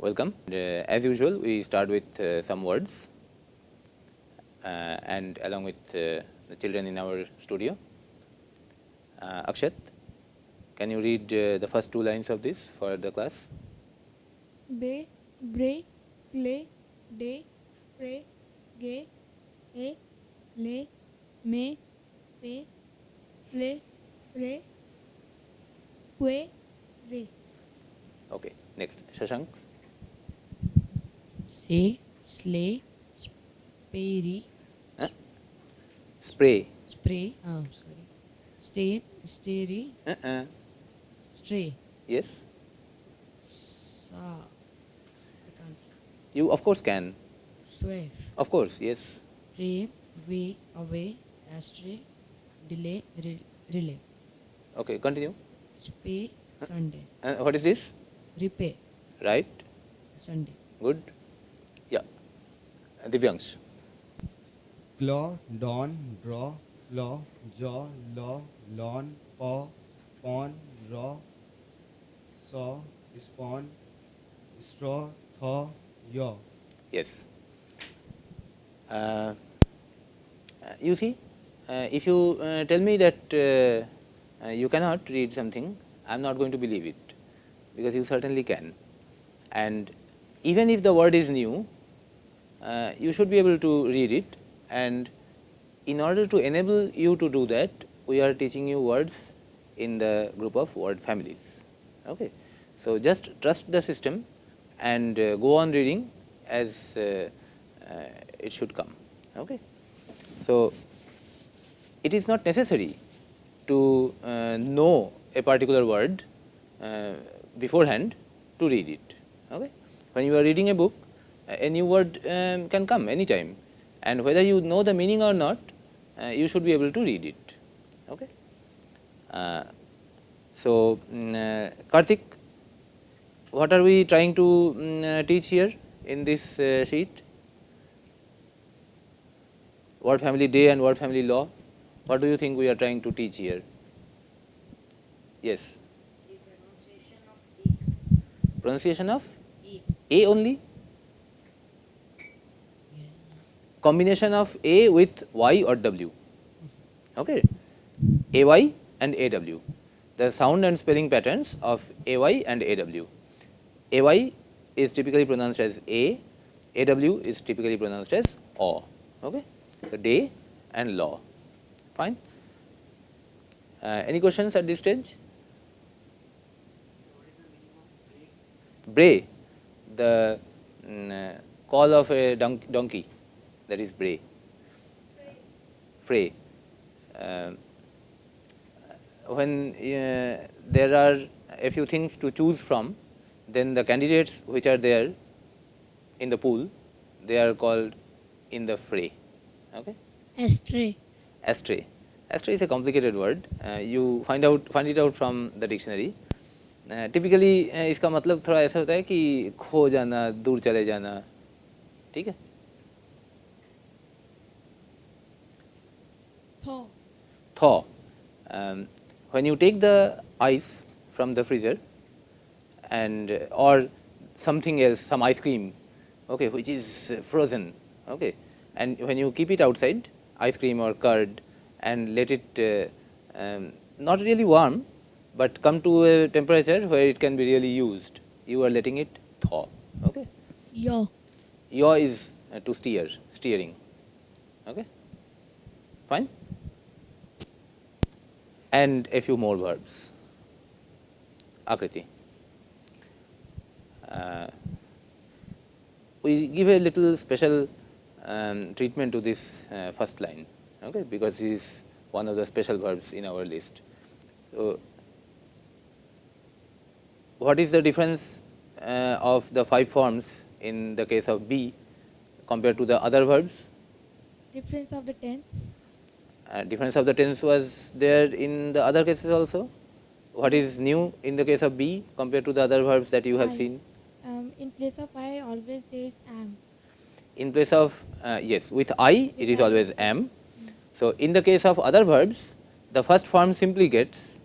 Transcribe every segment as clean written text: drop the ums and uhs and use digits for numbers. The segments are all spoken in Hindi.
Welcome. As usual, we start with some words and along with the children in our studio. Akshat, can you read the first two lines of this for the class? Be, bre, cle, de, pre, ge, e, le, me, pe, ple, re, que, re. Okay. Next, Shashank. Say, slay, sperry, Spray. spray, sorry, stay, stary, stray, Yes, sa, I can't, you of course can. swift, Of course, yes. ray, way, away, astray, delay, relay, Okay, continue. spay, Sunday, What is this? repay, Right. Sunday, Good. Yeah. Divyansh. claw, dawn, draw, flaw, jaw, law, lawn, paw, pawn, raw, saw, spawn, straw, thaw, yaw. Yes. You see, if you tell me that you cannot read something, I am not going to believe it, because you certainly can. And even if the word is new, you should be able to read it, and in order to enable you to do that, we are teaching you words in the group of word families. Okay. So, just trust the system and go on reading as it should come. Okay. So, it is not necessary to know a particular word beforehand to read it. Okay. When you are reading a book, a new word can come anytime, and whether you know the meaning or not, you should be able to read it. Okay. So, Karthik, what are we trying to teach here in this sheet? Word family day and word family law. What do you think we are trying to teach here? Yes. Pronunciation of A only? Combination of A with Y or W. Okay. AY and AW. The sound and spelling patterns of AY and AW. AY is typically pronounced as A, AW is typically pronounced as O. Okay. So, day and law. Fine. Any questions at this stage? Bray, the call of a donkey, that is bray. Fray. When there are a few things to choose from, then the candidates which are there in the pool, they are called in the fray. Okay. Astray. Astray. Astray is a complicated word. You find it out from the dictionary. Typically इसका मतलब थोड़ा ऐसा होता है कि खो जाना, दूर चले जाना. ठीक है. Thaw. Thaw. When you take the ice from the freezer and or something else, some ice cream, okay, which is frozen, okay, and when you keep it outside, ice cream or curd, and let it not really warm, but come to a temperature where it can be really used, you are letting it thaw. Okay. Yaw. Yaw is to steering. Okay. Fine. And a few more verbs. Akriti. We give a little special treatment to this first line, okay, because it is one of the special verbs in our list. So, what is the difference of the 5 forms in the case of be compared to the other verbs? Difference of the tense. Difference of the tense was there in the other cases also. What is new in the case of be compared to the other verbs that you have I. seen? In place of I, always there is am. In place of yes, with I it is I. always am. So, in the case of other verbs, the first form simply gets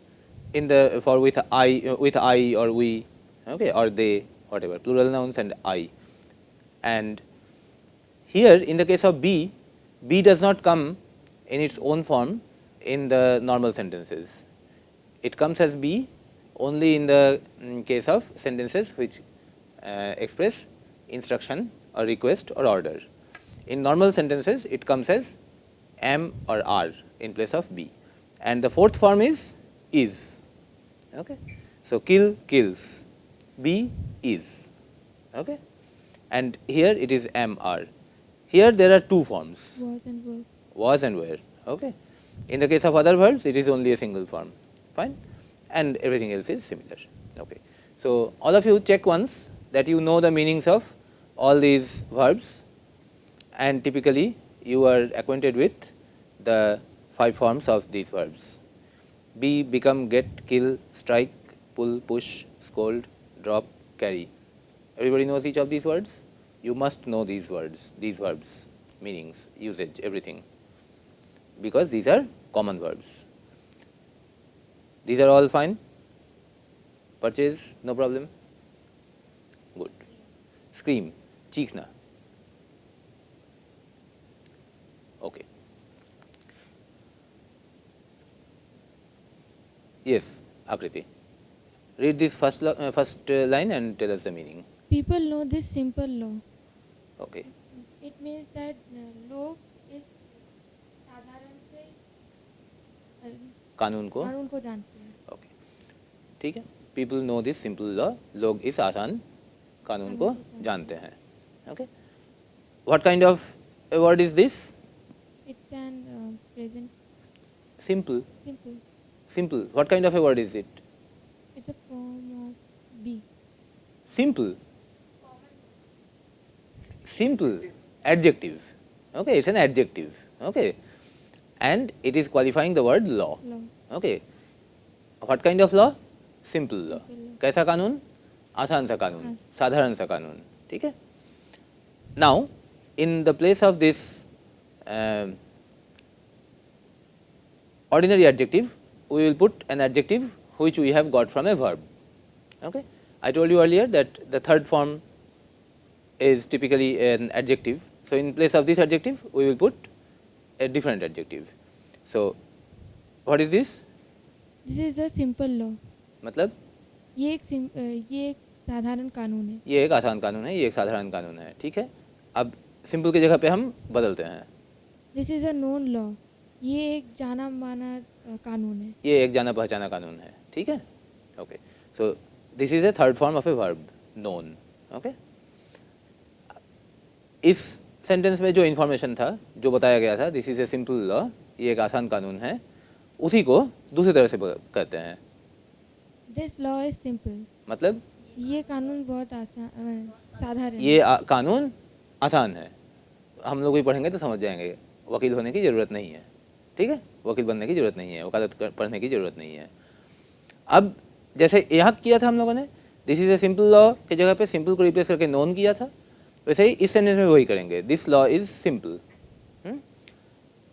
in the for with I or we, okay, or they, whatever, plural nouns and I. And here in the case of be does not come in its own form in the normal sentences. It comes as be only in the case of sentences which express instruction or request or order. In normal sentences, it comes as am or are in place of be. And the fourth form is. Okay. So, kill, kills, be, is. Okay. And here it is am, are. Here there are two forms, Was and were. was and were. Okay. In the case of other verbs, it is only a single form, fine, and everything else is similar. Okay. So, all of you check once that you know the meanings of all these verbs, and typically you are acquainted with the 5 forms of these verbs: be, become, get, kill, strike, pull, push, scold, drop, carry. Everybody knows each of these words? You must know these words, these verbs, meanings, usage, everything, because these are common verbs. These are all fine? Purchase, no problem? Good. Scream, cheekhna. Okay. Yes, Akriti. Read this first line and tell us the meaning. People know this simple law. Okay. It means that लोग इस साधारण से कानून को कानून को जानते हैं. ओके, ठीक है. People know this simple law, लोग इस आसान कानून को जानते हैं. Okay. What kind of a word is this? It's an present Simple. simple. Simple. What kind of a word is it? It's a form of be. Simple. Simple. Adjective. Okay, it's an adjective. Okay. And it is qualifying the word law. Law. Okay. What kind of law? Simple law. Simple law. कैसा कानून? आसान सा कानून, साधारण सा कानून. ठीक है. Now, in the place of this ordinary adjective, we will put an adjective which we have got from a verb. Okay. I told you earlier that the third form is typically an adjective. So, in place of this adjective, we will put a different adjective. So, what is this? This is a simple law. मतलब ये एक साधारण कानून है. ये एक आसान कानून है, ये एक साधारण कानून है. ठीक है. अब सिंपल की जगह पे हम बदलते हैं. This is a known law. ये एक जाना माना कानून है. ये एक जाना पहचाना कानून है. ठीक है. Okay. So this is a third form of a verb, known. Okay. इस सेंटेंस में जो इन्फॉर्मेशन था, जो बताया गया था, this is a simple law, ये एक आसान कानून है, उसी को दूसरी तरह से कहते हैं. This law is simple. मतलब ये कानून बहुत आसान साधारण. ये कानून आसान है. हम लोग भी पढ़ेंगे तो समझ जाएंगे. वकील होने की ज़रूरत नहीं है. ठीक है. वकील बनने की ज़रूरत नहीं है, वकालत पढ़ने की ज़रूरत नहीं है. अब जैसे यहाँ किया था हम लोगों ने, this is a simple law की जगह पे सिंपल को रिप्लेस करके नोन किया था, वैसे ही इस सेंटेंस में वही करेंगे. This law is simple.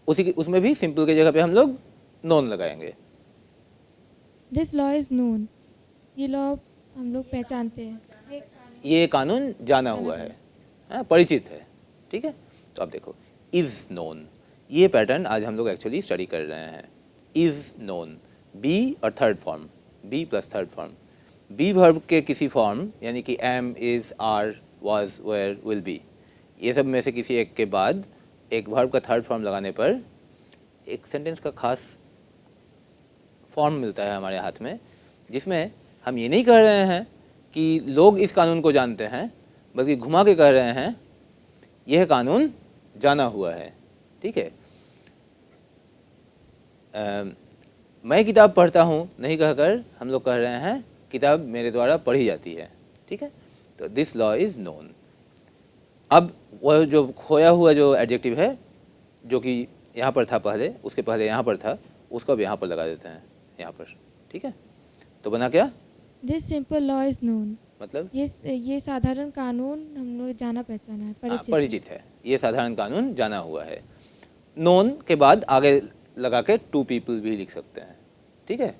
उसमें भी सिंपल की जगह पे हम लोग नोन लगाएंगे. This law is known. ये लॉ हम लोग पहचानते हैं. ये कानून जाना हुआ है, परिचित है. ठीक है. तो आप देखो, इज़ नोन, ये पैटर्न आज हम लोग एक्चुअली स्टडी कर रहे हैं. इज़ नोन, बी और third form, be plus third form. Be verb के किसी फॉर्म यानी कि am, is, are, was, were, will be, ये सब में से किसी एक के बाद एक वर्ब का थर्ड फॉर्म लगाने पर एक सेंटेंस का खास फॉर्म मिलता है हमारे हाथ में, जिसमें हम ये नहीं कह रहे हैं कि लोग इस कानून को जानते हैं, बल्कि घुमा के कह रहे हैं यह कानून जाना हुआ है. ठीक है. मैं किताब पढ़ता हूँ नहीं कहकर हम लोग कह रहे हैं किताब मेरे द्वारा पढ़ी जाती है. ठीक है. तो दिस लॉ इज़ नोन. अब वह जो खोया हुआ जो एडजेक्टिव है, जो कि यहाँ पर था पहले, उसके पहले यहाँ पर था, उसको अब यहाँ पर लगा देते हैं, यहाँ पर. ठीक है. तो बना क्या? This simple law is known. मतलब ये साधारण कानून हम लोग जाना पहचाना है, परिचित है. ये साधारण कानून जाना हुआ है. नोन के बाद आगे लगा के टू पीपल भी लिख सकते हैं. ठीक है.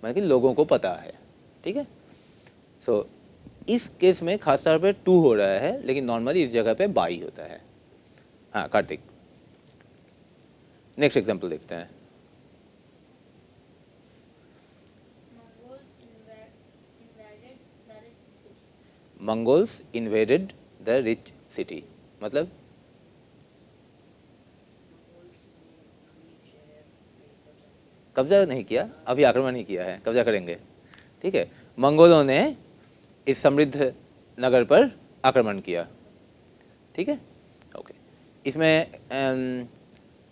मतलब कि लोगों को पता है. ठीक है. सो इस केस में खास तौर पे टू हो रहा है, लेकिन नॉर्मली इस जगह पे बाई होता है। हाँ कार्तिक, नेक्स्ट एग्जांपल देखते हैं। Mongols invaded the rich city, मतलब कब्जा नहीं किया, अभी आक्रमण ही किया है, कब्जा करेंगे। ठीक है, मंगोलों ने इस समृद्ध नगर पर आक्रमण किया। ठीक है, ओके। इसमें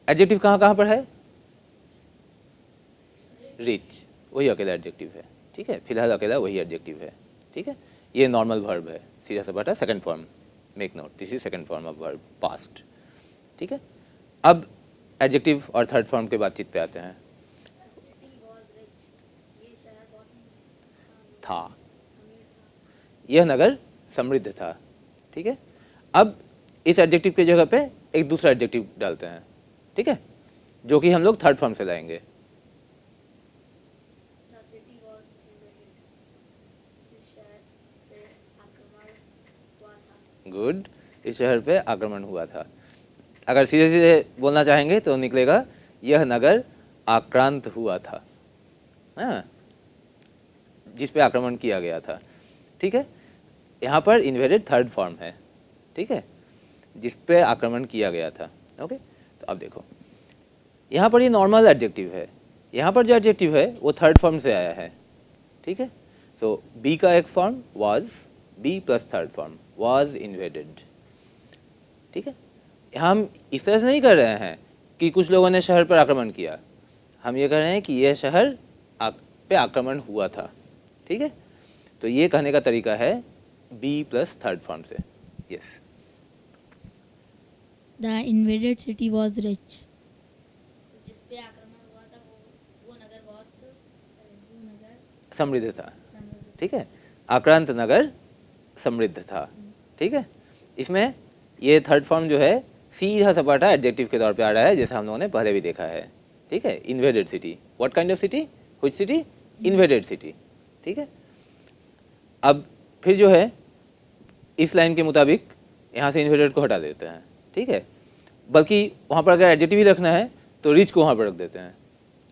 एडजेक्टिव कहाँ कहाँ पर है? रिच, वही अकेला एडजेक्टिव है। ठीक है, फिलहाल अकेला वही एडजेक्टिव है। ठीक है, ये नॉर्मल वर्ब है, सीधा सपाटा second form. Make note, this is second form of verb, past. ठीक है, अब एडजेक्टिव और थर्ड फॉर्म के बातचीत पे आते हैं। था, यह नगर समृद्ध था। ठीक है, अब इस एडजेक्टिव की जगह पे एक दूसरा एडजेक्टिव डालते हैं। ठीक है, जो कि हम लोग थर्ड फॉर्म से लाएंगे। गुड, इस शहर पे आक्रमण हुआ था। अगर सीधे सीधे बोलना चाहेंगे तो निकलेगा यह नगर आक्रांत हुआ था, हाँ, जिस पे आक्रमण किया गया था। ठीक है, यहाँ पर इन्वेडेड थर्ड फॉर्म है। ठीक है, जिस पे आक्रमण किया गया था। ओके, तो अब देखो यहाँ पर ये नॉर्मल एडजेक्टिव है, यहाँ पर जो एडजेक्टिव है वो थर्ड फॉर्म से आया है। ठीक है, सो बी का एक form was, be plus third form was invaded. ठीक है, हम इस तरह से नहीं कर रहे हैं कि कुछ लोगों ने शहर पर आक्रमण किया, हम ये कह रहे हैं कि यह शहर पे आक्रमण हुआ था। ठीक है, तो ये कहने का तरीका है बी प्लस थर्ड फॉर्म से। Yes, The invaded city was rich. जिस पे आक्रमण हुआ था वो नगर बहुत समृद्ध था। ठीक है, आक्रांत नगर समृद्ध था। ठीक है, इसमें ये थर्ड फॉर्म जो है सीधा सपाटा एडजेक्टिव के तौर पे आ रहा है, जैसा हम लोगों ने पहले भी देखा है। ठीक है, invaded city, what kind of city, which city, invaded city. ठीक है, अब फिर जो है इस लाइन के मुताबिक यहाँ से इन्वेडेड को हटा देते हैं। ठीक है, बल्कि वहाँ पर अगर एडजेक्टिव ही रखना है तो रिच को वहाँ पर रख देते हैं।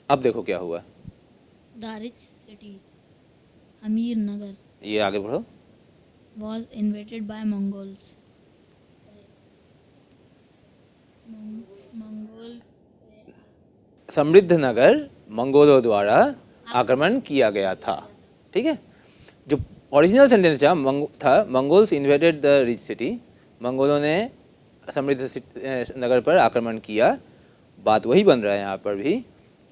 अब देखो क्या हुआ, The rich city, अमीर नगर, ये आगे बढ़ो। was invaded by Mongols. Mongol समृद्ध नगर मंगोलों द्वारा आक्रमण किया गया था। ठीक है, जो ओरिजिनल सेंटेंस था Mongols invaded the rich city, मंगोलों ने समृद्ध नगर पर आक्रमण किया। बात वही बन रहा है यहाँ पर भी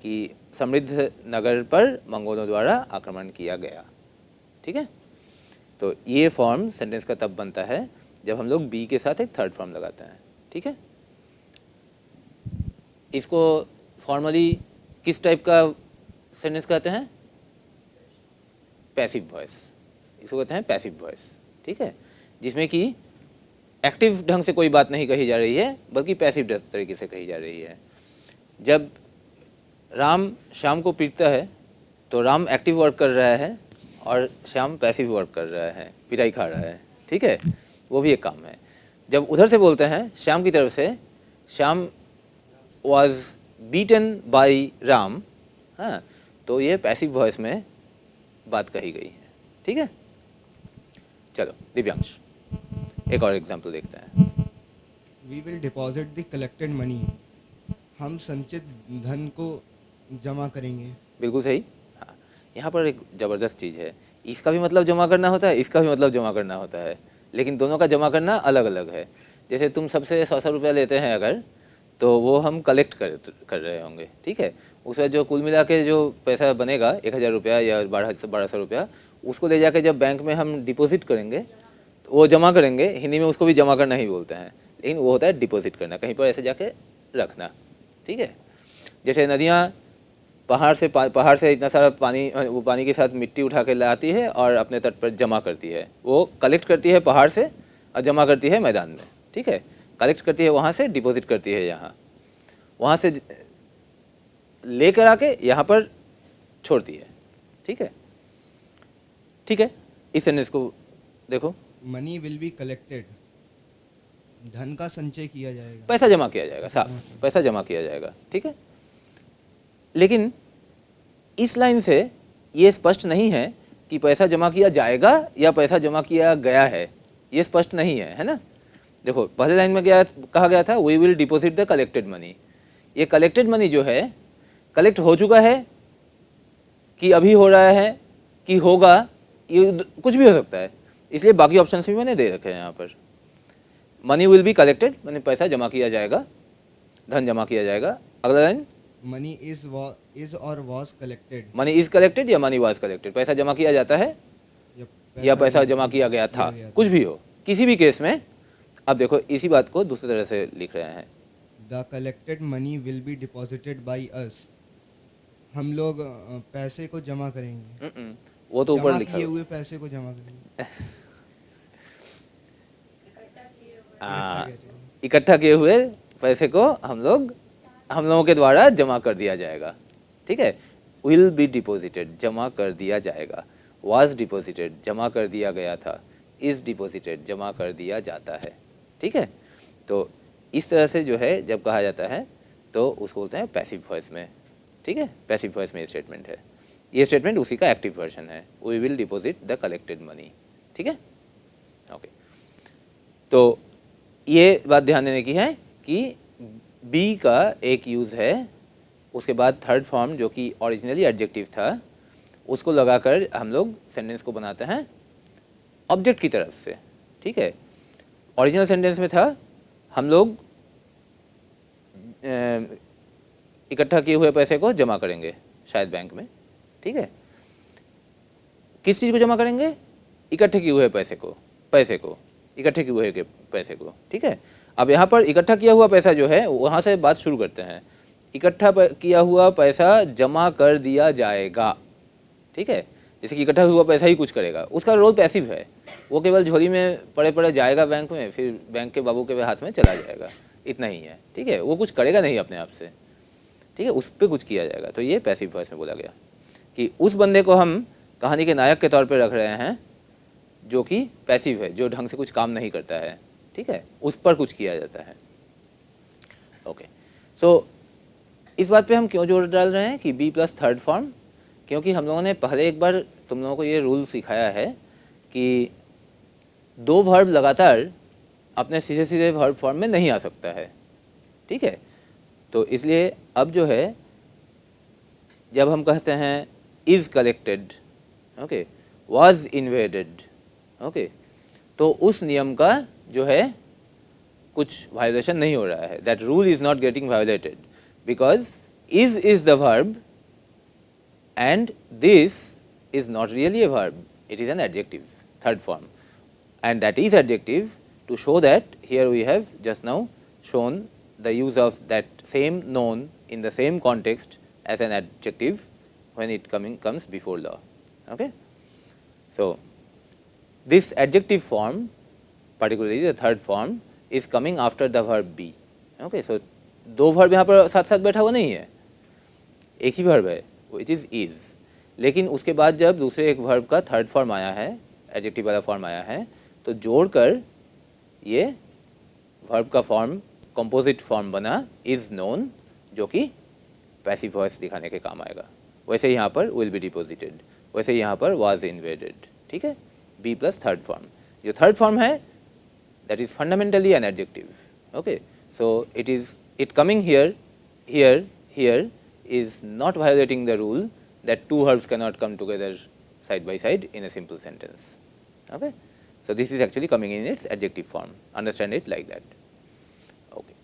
कि समृद्ध नगर पर मंगोलों द्वारा आक्रमण किया गया। ठीक है, तो ये फॉर्म सेंटेंस का तब बनता है जब हम लोग बी के साथ एक थर्ड फॉर्म लगाते हैं। ठीक है, इसको फॉर्मली किस टाइप का सेंटेंस कहते हैं? पैसिव वॉइस, इसको कहते हैं पैसिव वॉइस। ठीक है, जिसमें कि एक्टिव ढंग से कोई बात नहीं कही जा रही है, बल्कि पैसिव तरीके से कही जा रही है। जब राम श्याम को पीटता है तो राम एक्टिव वर्क कर रहा है और श्याम पैसिव वर्क कर रहा है, पिटाई खा रहा है। ठीक है, वो भी एक काम है। जब उधर से बोलते हैं श्याम की तरफ से, Shyam was beaten by Ram, हाँ, तो ये पैसिव वॉइस में बात कही गई है। ठीक है, चलो दिव्यांश एक और एग्जाम्पल देखते हैं। We will deposit the collected money. हम संचित धन को जमा करेंगे। बिल्कुल सही। हाँ, यहाँ पर एक ज़बरदस्त चीज़ है, इसका भी मतलब जमा करना होता है, इसका भी मतलब जमा करना होता है, लेकिन दोनों का जमा करना अलग अलग है। जैसे तुम सबसे 100 रुपया लेते हैं अगर, तो वो हम कलेक्ट कर रहे होंगे। ठीक है, उसका जो कुल मिला के जो पैसा बनेगा 1000 रुपया या 1200 रुपया, उसको ले जाके जब बैंक में हम डिपॉजिट करेंगे तो वो जमा करेंगे। हिंदी में उसको भी जमा करना ही बोलते हैं, लेकिन वो होता है डिपॉजिट करना, कहीं पर ऐसे जाके रखना। ठीक है, जैसे नदियाँ पहाड़ से इतना सारा पानी, वो पानी के साथ मिट्टी उठा के लाती है और अपने तट पर जमा करती है। वो कलेक्ट करती है पहाड़ से और जमा करती है मैदान में। ठीक है, कलेक्ट करती है वहाँ से, डिपॉजिट करती है यहाँ, वहाँ से लेकर आके यहाँ पर छोड़ती है। ठीक है, ठीक है, इस सेंटेंस को देखो मनी विल बी कलेक्टेड, धन का संचय किया जाएगा। पैसा जमा किया जाएगा, साफ पैसा जमा किया जाएगा, ठीक है। लेकिन इस लाइन से ये स्पष्ट नहीं है कि पैसा जमा किया जाएगा या पैसा जमा किया गया है, ये स्पष्ट नहीं है, है ना। देखो पहले लाइन में क्या कहा गया था, we will deposit the collected money. ये कलेक्टेड मनी जो है कलेक्ट हो चुका है कि अभी हो रहा है कि होगा, ये कुछ भी हो सकता है, इसलिए बाकी ऑप्शन भी मैंने दे रखे हैं यहाँ पर। मनी विल बी कलेक्टेड मैंने पैसा जमा किया जाएगा, धन जमा किया जाएगा। अगला लाइन, मनी इज और was collected, money is collected या मनी वाज कलेक्टेड, पैसा जमा किया जाता है या पैसा जमा किया गया था, कुछ भी हो, किसी भी केस में। अब देखो इसी बात को दूसरी तरह से लिख रहे हैं, the collected money will be deposited by us, हम लोग पैसे को जमा करेंगे, वो तो ऊपर जमा लिखा किए हुआ। हुए पैसे को जमा करेंगे। इकट्ठा किए हुए पैसे को हम लोगों के द्वारा जमा कर दिया जाएगा, ठीक है। विल बी डिपॉजिटेड जमा कर दिया जाएगा, वाज डिपॉजिटेड जमा कर दिया गया था, इज डिपॉजिटेड जमा कर दिया जाता है, ठीक है। तो इस तरह से जो है जब कहा जाता है तो उसको बोलते हैं पैसिव वॉइस में, ठीक है। पैसिव वॉइस में ये स्टेटमेंट है, ये स्टेटमेंट उसी का एक्टिव वर्जन है, we will deposit the collected money, ठीक है, ओके। तो ये बात ध्यान देने की है कि बी का एक यूज़ है, उसके बाद थर्ड फॉर्म जो कि ओरिजिनली एडजेक्टिव था उसको लगाकर हम लोग सेंटेंस को बनाते हैं ऑब्जेक्ट की तरफ से, ठीक है। ओरिजिनल सेंटेंस में था हम लोग इकट्ठा किए हुए पैसे को जमा करेंगे शायद बैंक में, ठीक है। किस चीज़ को जमा करेंगे, इकट्ठे किए हुए पैसे को इकट्ठे किए हुए के पैसे को, ठीक है। अब यहाँ पर इकट्ठा किया हुआ पैसा जो है वहाँ से बात शुरू करते हैं, इकट्ठा किया हुआ पैसा जमा कर दिया जाएगा, ठीक है। जैसे कि इकट्ठा हुआ पैसा ही कुछ करेगा, उसका रोल पैसिव है, वो केवल झोली में पड़े पड़े जाएगा बैंक में, फिर बैंक के बाबू के हाथ में चला जाएगा, इतना ही है, ठीक है। वो कुछ करेगा नहीं अपने आप से, ठीक है, उस पर कुछ किया जाएगा। तो ये पैसिव वॉइस में बोला गया कि उस बंदे को हम कहानी के नायक के तौर पे रख रहे हैं जो कि पैसिव है, जो ढंग से कुछ काम नहीं करता है, ठीक है, उस पर कुछ किया जाता है, ओके। सो इस बात पे हम क्यों जोर डाल रहे हैं कि बी प्लस थर्ड फॉर्म, क्योंकि हम लोगों ने पहले एक बार तुम लोगों को ये रूल सिखाया है कि दो वर्ब लगातार अपने सीधे सीधे वर्ब फॉर्म में नहीं आ सकता है, ठीक है। तो इसलिए अब जो है जब हम कहते हैं is collected, okay, was invaded, okay, तो उस नियम का जो है कुछ वायोलेशन नहीं हो रहा है, that rule is not getting violated because is the verb and this is not really a verb, it is an adjective, third form, and that is adjective to show that here we have just now shown the use of that same noun in the same context as an adjective when it comes before law, okay. So this adjective form, particularly the third form, is coming after the verb be, okay. So दो verb यहाँ पर साथ साथ बैठा हुआ नहीं है, एक ही verb है, which is is, लेकिन उसके बाद जब दूसरे एक वर्ब का थर्ड फॉर्म आया है, एडजेक्टिव वाला फॉर्म आया है, तो जोड़कर ये वर्ब का फॉर्म कंपोजिट फॉर्म बना इज नोन, जो कि पैसिव वॉइस दिखाने के काम आएगा। वैसे यहाँ पर विल बी डिपॉजिटेड, वैसे यहाँ पर वाज इन्वेडेड, ठीक है। बी प्लस थर्ड फॉर्म, जो थर्ड फॉर्म है that is fundamentally an adjective, okay. So it coming here is not violating the rule that two verbs cannot come together side by side in a simple sentence, okay. So this is actually coming in its adjective form, understand it like that, okay.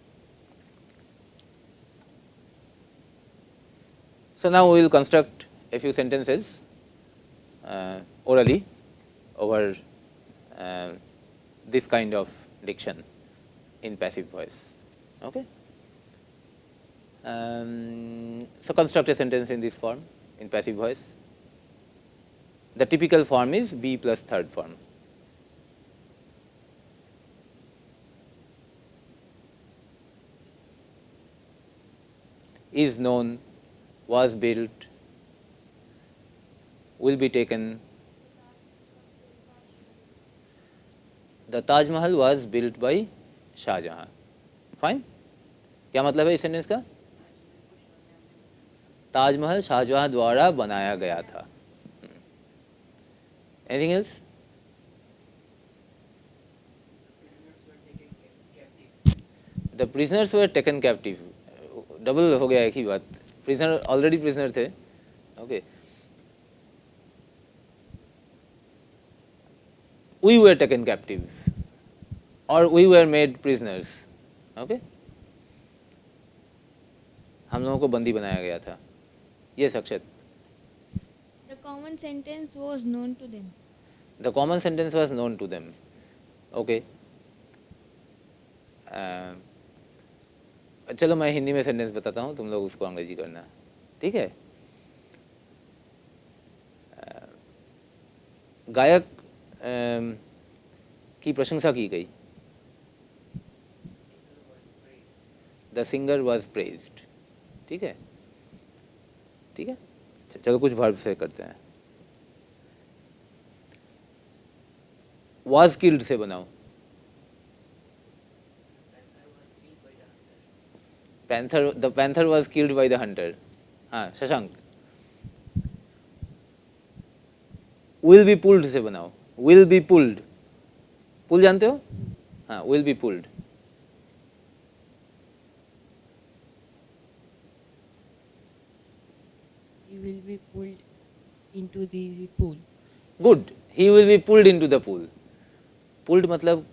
So now we will construct a few sentences orally over this kind of diction in passive voice, okay. So construct a sentence in this form in passive voice. The typical form is be plus third form. Is known, was built, will be taken, the Taj Mahal was built by Shah Jahan. Fine, क्या मतलब है इस सेंटेंस का? ताजमहल शाहजहां द्वारा बनाया गया था। Anything else? The prisoners were taken captive, double हो गया एक ही बात, प्रिजनर ऑलरेडी प्रिजनर थे। Okay, we were taken captive और we were made prisoners. Okay, हम लोगों को बंदी बनाया गया था। ये Akshat. The common sentence was known to them. The common sentence was known to them. Okay, चलो मैं हिंदी में सेंटेंस बताता हूँ, तुम लोग उसको अंग्रेजी करना, ठीक है? गायक की प्रशंसा की गई। The singer was praised. ठीक है, ठीक है। चलो कुछ वर्ब से करते हैं। वॉज किल्ड से बनाओ। Panther, the panther was killed by the Hunter. हाँ शशांक। विल बी पुल्ड से बनाओ। विल बी पुल्ड, पुल जानते हो? हाँ, will be pulled. He will be pulled into the pool. Good, he will be pulled into the pool. Pulled मतलब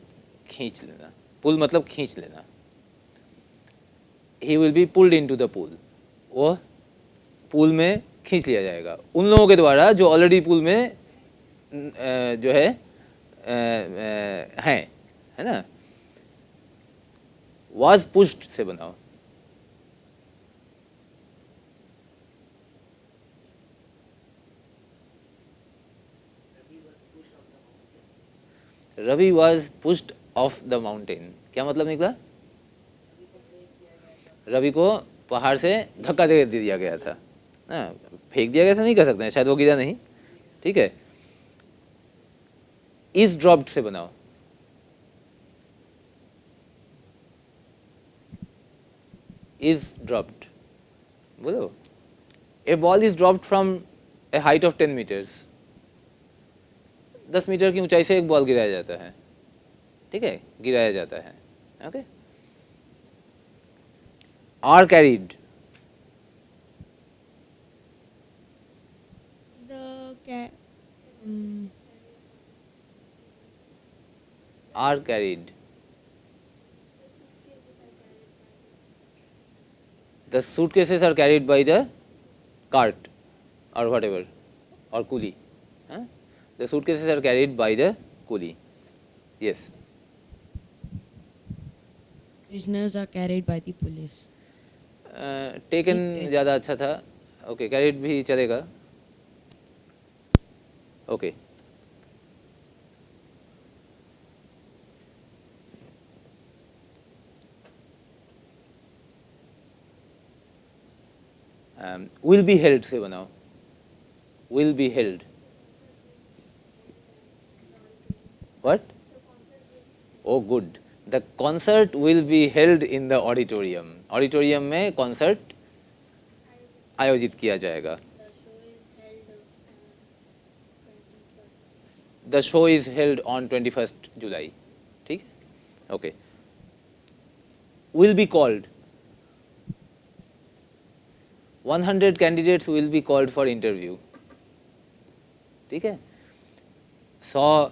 खींच लेना, पुल मतलब खींच लेना। He will be pulled into the pool, वो पूल में खींच लिया जाएगा उन लोगों के द्वारा जो ऑलरेडी पूल में जो है ना। वाज पुश्ड से बनाओ। Ravi was pushed off the mountain, क्या मतलब निकला? रवि को पहाड़ से धक्का दे दिया गया था। फेंक दिया गया था नहीं कह सकते हैं, शायद वो गिरा नहीं। ठीक है, इज ड्रॉप्ड से बनाओ। इज ड्रॉप्ड बोलो। A ball is dropped from a height of 10 metres. 10 metre की ऊंचाई से एक बॉल गिराया जाता है। ठीक है, गिराया जाता है। Okay, are carried. Are carried. The suitcases are carried by the cart or whatever, or coolie. The suitcases are carried by the coolie. Yes. Prisoners are carried by the police. Taken ज़्यादा अच्छा था। Okay, carried भी चलेगा। Okay. Will be held से बनाओ। Will be held. What? Oh, good. The concert will be held in the auditorium. Auditorium में concert आयोजित किया जाएगा। The show is held on 21st July. ठीक है? Okay. Will be called. 100 candidates will be called for interview. ठीक है, 100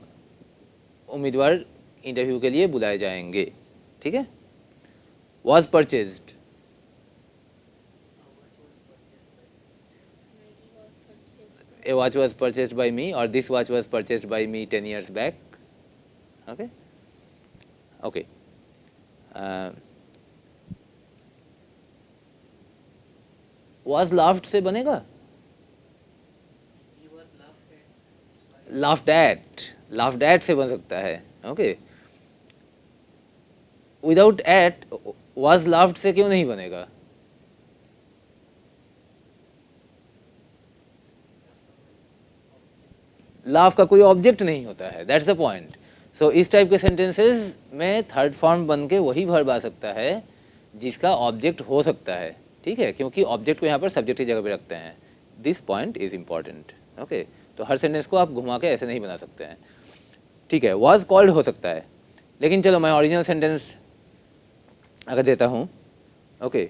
उम्मीदवार इंटरव्यू के लिए बुलाए जाएंगे। ठीक है। Was purchased. A watch was purchased by me, or this watch was purchased by me 10 years back. Okay. Okay. Was laughed से बनेगा? Laughed at. Laughed at से बन सकता है। Okay. Without at, was laughed से क्यों नहीं बनेगा? लाफ का कोई ऑब्जेक्ट नहीं होता है, दैट्स द पॉइंट। सो इस टाइप के सेंटेंसेस में थर्ड फॉर्म बन के वही वर्ब आ सकता है जिसका ऑब्जेक्ट हो सकता है, ठीक है, क्योंकि ऑब्जेक्ट को यहाँ पर सब्जेक्ट की जगह पे रखते हैं. This point is important. Okay, तो हर सेंटेंस को आप घुमा के ऐसे नहीं बना सकते हैं, ठीक है. वॉज कॉल्ड हो सकता है, लेकिन चलो मैं ओरिजिनल सेंटेंस अगर देता हूँ. ओके,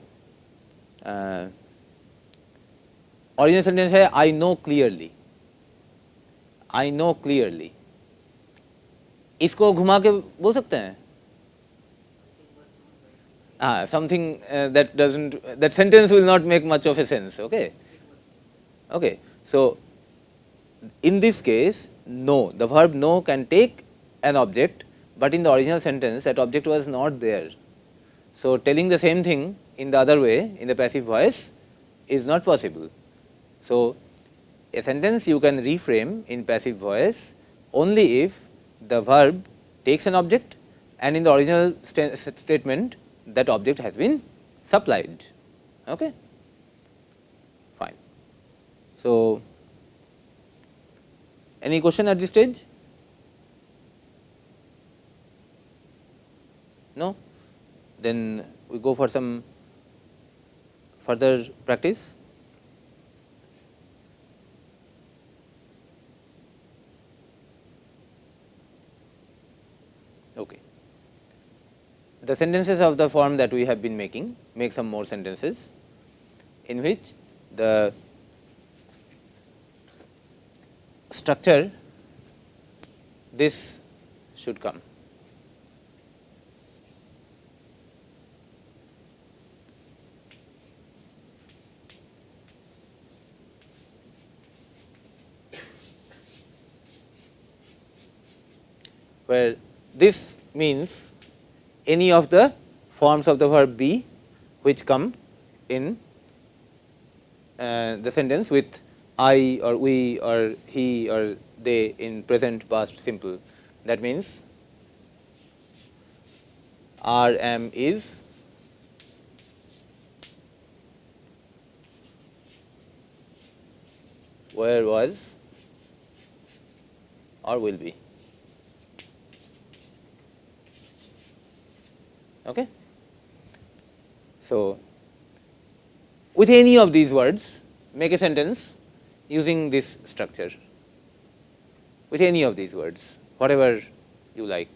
ओरिजिनल सेंटेंस है I know clearly. I know clearly, इसको घुमा के बोल सकते हैं. हाँ, something that doesn't, that sentence will not make much of a sense. Okay, okay, so in this case no, the verb no can take an object, but in the original sentence that object was not there. So telling the same thing in the other way, in the passive voice, is not possible. So a sentence you can reframe in passive voice only if the verb takes an object and in the original statement that object has been supplied. Okay, fine. So any question at this stage? No? Then we go for some further practice. Okay. The sentences of the form that we have been making, make some more sentences in which the structure this should come. Where this means any of the forms of the verb be which come in the sentence with I or we or he or they in present past simple. That means are, am, is, where, was or will be. Okay. So with any of these words make a sentence using this structure, with any of these words, whatever you like.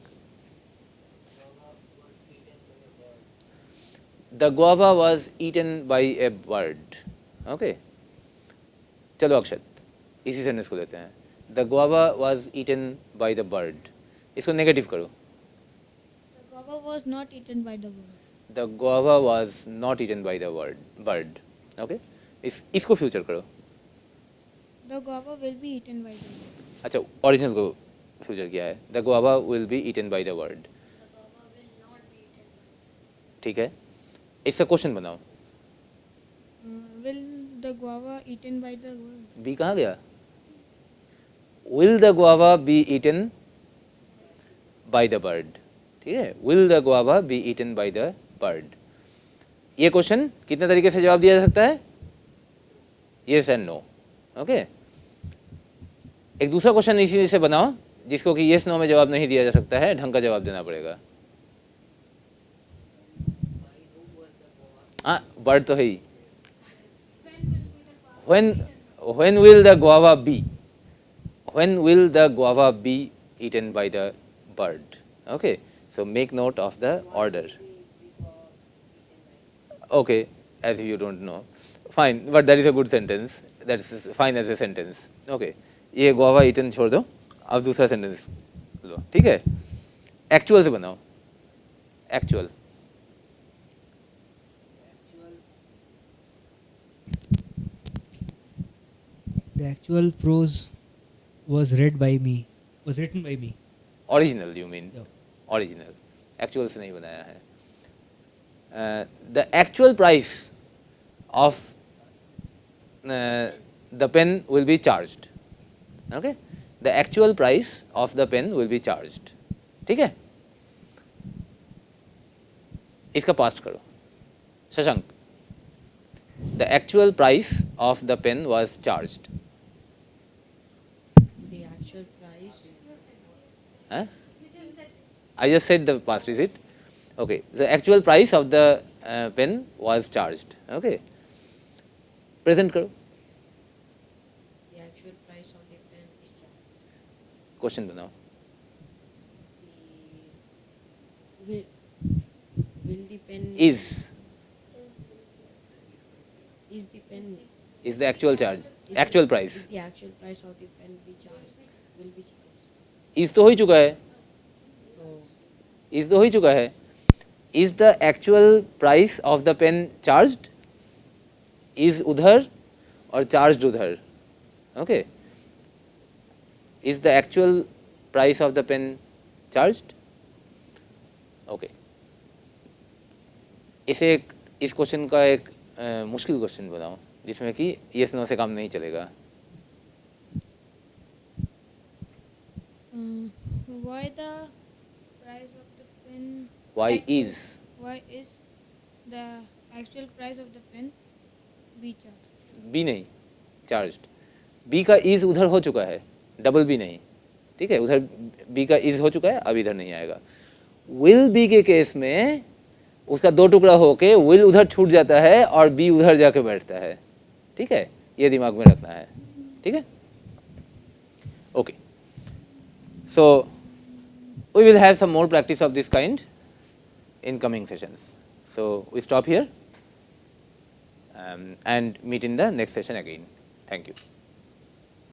The guava was eaten by a bird. Okay. चलो अक्षत, इसी सेंटेंस को लेते हैं. The guava was eaten by the bird. इसको नेगेटिव करो. The guava was not eaten by the bird. The guava was not eaten by the bird. Okay. इसको फ्यूचर करो. The guava will be eaten by the bird. अच्छा, ओरिजिनल को फ्यूचर किया है. The guava will be eaten by the bird. The guava will not be eaten. ठीक है, इसका क्वेश्चन बनाओ. Will the guava eaten by the bird? Be कहाँ गया? Will the guava be eaten by the bird? ठीक है, Will the guava be eaten by the bird? ये क्वेश्चन कितने तरीके से जवाब दिया जा सकता है? Yes and no. ओके. एक दूसरा क्वेश्चन इसी से बनाओ जिसको कि yes no में जवाब नहीं दिया जा सकता है, ढंग का जवाब देना पड़ेगा. हाँ, बर्ड तो है ही. When will the guava be? When will the guava be eaten by the bird? Okay, so make note of the order. Okay, as if you don't know. Fine, but that is a good sentence. That is fine as a sentence. Okay, ये guava eaten छोड़ दो, अब दूसरा sentence लो, ठीक है. Actual से बनाओ. Actual. The actual prose was read by me, was written by me. Original you mean? Yeah. Original. Actual से नहीं बनाया है. The actual price of the pen will be charged. Okay? The actual price of the pen will be charged. ठीक है? इसका पास्ट करो. Shashank. The actual price of the pen was charged. The actual price. Huh? I just said the past, is it? Okay. The actual price of the pen was charged. Okay. Present karo. The actual price of the pen is charged. Question banao. The will the pen Is the pen is the actual charge. is Actual the, price. is the actual price of the pen be charged will be charged. Is तो हो ही चुका है. So Is तो हो ही चुका है. Is the actual price of the pen charged? Is उधर और charged उधर. Okay. Is the actual price of the pen charged? Okay. इसे इस क्वेश्चन का एक मुश्किल क्वेश्चन बनाओ जिसमें कि येस नो से काम नहीं चलेगा. Why the price of the pen? Why actual- is Why is the actual price of the pen be charged? Be नहीं चार्ज्ड. बी का इज उधर हो चुका है, डबल बी नहीं. ठीक है, उधर बी का इज हो चुका है, अब इधर नहीं आएगा. विल बी के केस में उसका दो टुकड़ा होके विल उधर छूट जाता है और बी उधर जाके बैठता है. ठीक है, ये दिमाग में रखना है. ठीक है, okay. So we will have some more practice of this kind in coming sessions. So we stop here and meet in the next session again. Thank you.